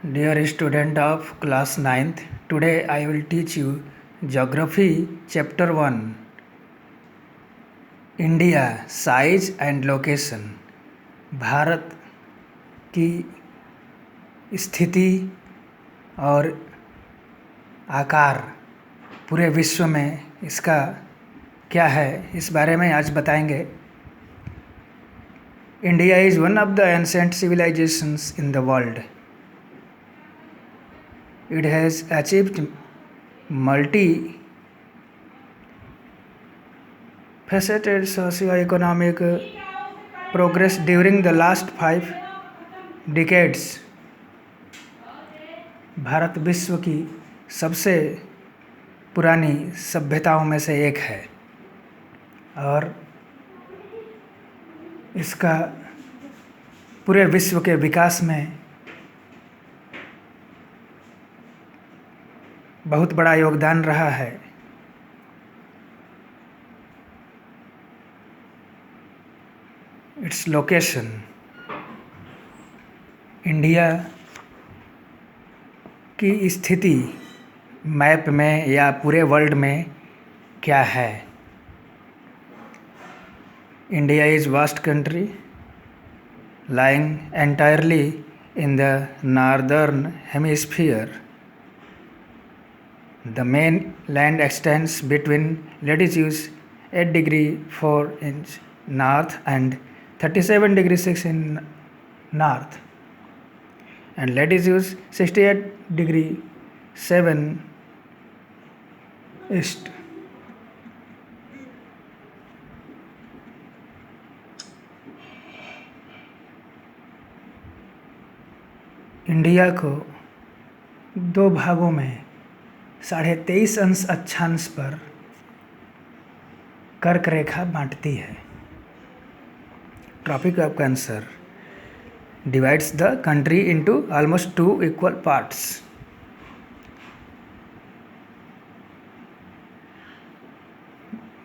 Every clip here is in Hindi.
Dear student of class ninth, today I will teach you Geography Chapter 1 India Size and Location Bharat की स्थिति और आकार पूरे विश्व में इसका क्या है इस बारे में आज बताएंगे। India is one of the ancient civilizations in the world. It has achieved multi-faceted socio-economic progress during the last 5 decades. Bharat विश्व की सबसे पुरानी सभ्यताओं में से एक है और इसका पूरे विश्व के विकास में बहुत बड़ा योगदान रहा है। इट्स लोकेशन, इंडिया की स्थिति मैप में या पूरे वर्ल्ड में क्या है। India is vast country lying entirely in the northern hemisphere. The main land extends between latitudes 8 degree 4 inch north and 37 degree 6 in north and latitudes 68 degree 7 east. India को दो भागों में 23.5 अंश अक्षांश पर कर्क रेखा बांटती है। Tropic of cancer divides the country into almost 2 equal parts.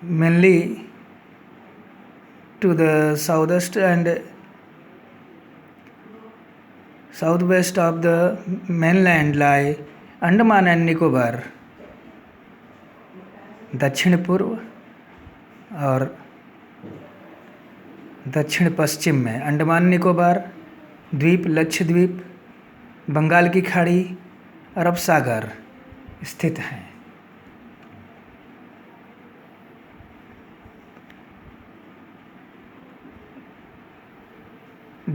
Mainly to the southwest and southwest of the mainland lie Andaman and Nicobar. दक्षिण पूर्व और दक्षिण पश्चिम में अंडमान निकोबार द्वीप, लक्षद्वीप, बंगाल की खाड़ी, अरब सागर स्थित हैं।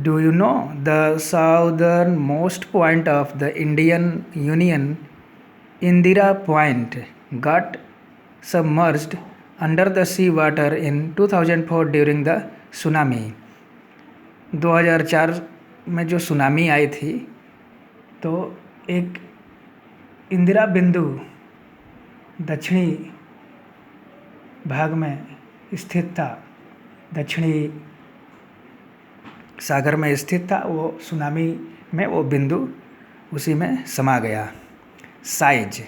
Do you know the southernmost point of the Indian Union, Indira Point, got submerged under the sea water in 2004 during the tsunami? 2004 में जो सुनामी आई थी तो एक इंदिरा बिंदु दक्षिणी भाग में स्थित था, दक्षिणी सागर में स्थित था। वो सुनामी में वो बिंदु उसी में समा गया। साइज,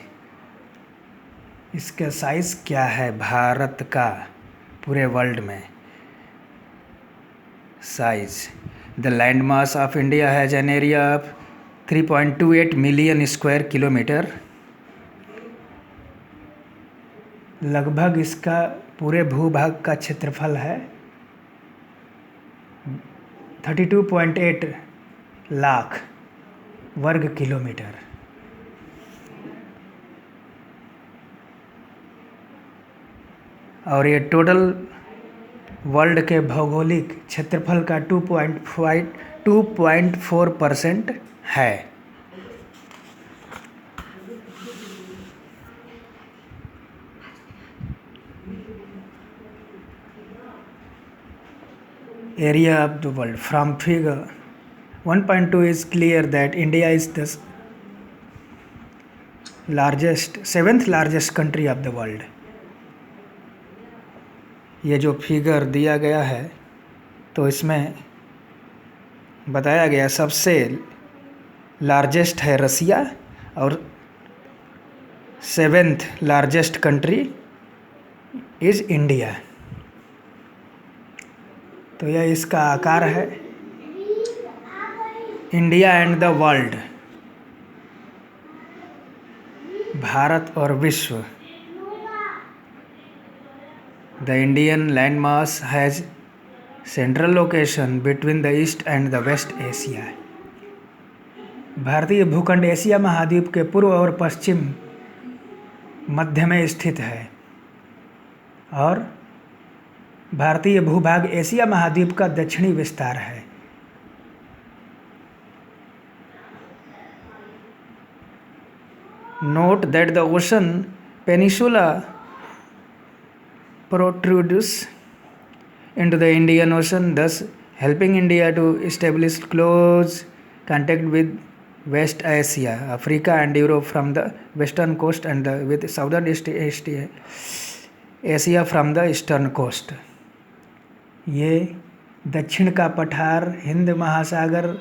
इसका साइज क्या है भारत का पूरे वर्ल्ड में। Size, the land mass of India has an area of 3.28 million square kilometre. लगभग इसका पूरे भूभाग का क्षेत्रफल है 32.8 लाख वर्ग किलोमीटर। और ये टोटल वर्ल्ड के भौगोलिक क्षेत्रफल का 2.4% है। Area of the world. From figure 1.2 is clear that India is the seventh largest country of the world. ये जो फिगर दिया गया है तो इसमें बताया गया सबसे लार्जेस्ट है रसिया और seventh largest country is India. तो यह इसका आकार है। India and the world Bharat और विश्व। The Indian land mass has central location between the east and the west Asia. भारतीय भूखंड एशिया महाद्वीप के पूर्व और पश्चिम मध्य में स्थित है और भारतीय भूभाग एशिया महाद्वीप का दक्षिणी विस्तार है। Note that the ocean peninsula protrudes into the Indian Ocean, thus helping India to establish close contact with West Asia, Africa and Europe from the western coast and with Southern East Asia from the eastern coast. ये दक्षिण का पठार हिंद महासागर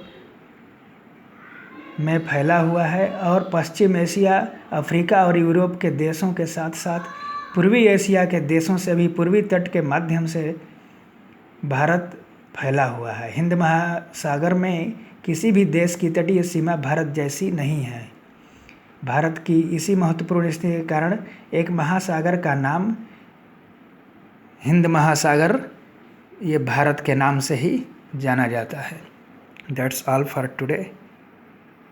में फैला हुआ है और पश्चिम एशिया, अफ्रीका और यूरोप के देशों के साथ साथ पूर्वी एशिया के देशों से भी पूर्वी तट के माध्यम से भारत फैला हुआ है। हिंद महासागर में किसी भी देश की तटीय सीमा भारत जैसी नहीं है। भारत की इसी महत्वपूर्ण स्थिति के कारण एक महासागर का नाम हिंद महासागर ये भारत के नाम से ही जाना जाता है। That's all for today.